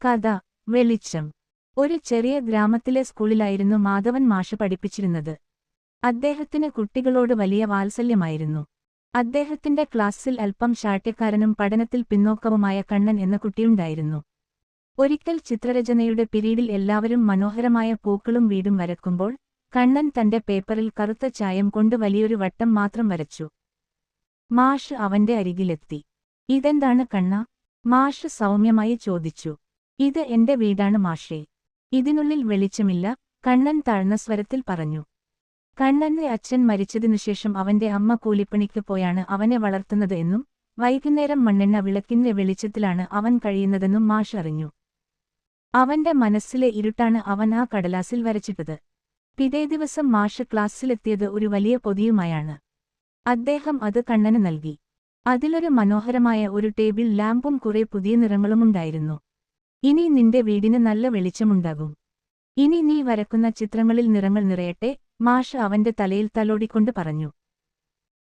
കഥ വെളിച്ചം. ഒരു ചെറിയ ഗ്രാമത്തിലെ സ്കൂളിലായിരുന്നു മാധവൻ മാഷ് പഠിപ്പിച്ചിരുന്നത്. അദ്ദേഹത്തിന് കുട്ടികളോട് വലിയ വാത്സല്യമായിരുന്നു. അദ്ദേഹത്തിന്റെ ക്ലാസ്സിൽ അല്പം ശാഠ്യക്കാരനും പഠനത്തിൽ പിന്നോക്കവുമായ കണ്ണൻ എന്ന കുട്ടിയുണ്ടായിരുന്നു. ഒരിക്കൽ ചിത്രരചനയുടെ പിരീഡിൽ എല്ലാവരും മനോഹരമായ പൂക്കളും വീടും വരക്കുമ്പോൾ കണ്ണൻ തന്റെ പേപ്പറിൽ കറുത്ത ചായം കൊണ്ട് വലിയൊരു വട്ടം മാത്രം വരച്ചു. മാഷ് അവന്റെ അരികിലെത്തി. "ഇതെന്താണ് കണ്ണാ?" മാഷ് സൗമ്യമായി ചോദിച്ചു. "ഇത് എന്റെ വീടാണ് മാഷേ. ഇതിനുള്ളിൽ വെളിച്ചമില്ല," കണ്ണൻ താഴ്ന്ന സ്വരത്തിൽ പറഞ്ഞു. കണ്ണന്റെ അച്ഛൻ മരിച്ചതിനുശേഷം അവന്റെ അമ്മ കൂലിപ്പണിക്ക് പോയാണ് അവനെ വളർത്തുന്നത് എന്നും വൈകുന്നേരം മണ്ണെണ്ണ വിളക്കിന്റെ വെളിച്ചത്തിലാണ് അവൻ കഴിയുന്നതെന്നും മാഷ് അറിഞ്ഞു. അവന്റെ മനസ്സിലെ ഇരുട്ടാണ് അവൻ ആ കടലാസിൽ വരച്ചിട്ടത്. പിറ്റേദിവസം മാഷ് ക്ലാസ്സിലെത്തിയത് ഒരു വലിയ പൊതിയുമായാണ്. അദ്ദേഹം അത് കണ്ണന് നൽകി. അതിലൊരു മനോഹരമായ ഒരു ടേബിൾ ലാമ്പും കുറെ പുതിയ നിറങ്ങളുമുണ്ടായിരുന്നു. "ഇനി നിന്റെ വീടിന് നല്ല വെളിച്ചമുണ്ടാകും. ഇനി നീ വരക്കുന്ന ചിത്രങ്ങളിൽ നിറങ്ങൾ നിറയട്ടെ," മാഷ് അവന്റെ തലയിൽ തലോടിക്കൊണ്ട് പറഞ്ഞു.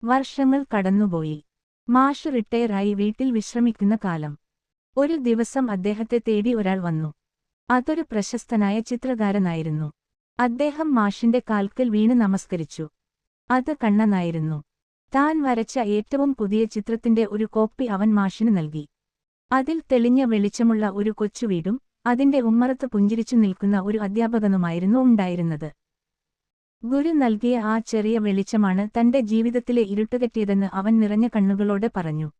വർഷങ്ങൾ കടന്നുപോയി. മാഷ് റിട്ടയർ ആയി വീട്ടിൽ വിശ്രമിക്കുന്ന കാലം. ഒരു ദിവസം അദ്ദേഹത്തെ തേടി ഒരാൾ വന്നു. അതൊരു പ്രശസ്തനായ ചിത്രകാരനായിരുന്നു. അദ്ദേഹം മാഷിന്റെ കാൽക്കൽ വീണ് നമസ്കരിച്ചു. അത് കണ്ണനായിരുന്നു. താൻ വരച്ച ഏറ്റവും പുതിയ ചിത്രത്തിന്റെ ഒരു കോപ്പി അവൻ മാഷിന് നൽകി. അതിൽ തെളിഞ്ഞ വെളിച്ചമുള്ള ഒരു കൊച്ചുവീടും അതിന്റെ ഉമ്മറത്ത് പുഞ്ചിരിച്ചു നിൽക്കുന്ന ഒരു അധ്യാപകനുമായിരുന്നു ഉണ്ടായിരുന്നത്. ഗുരു നൽകിയ ആ ചെറിയ വെളിച്ചമാണ് തന്റെ ജീവിതത്തിലെ ഇരുട്ടുകെട്ടിയതെന്ന് അവൻ നിറഞ്ഞ കണ്ണുകളോടെ പറഞ്ഞു.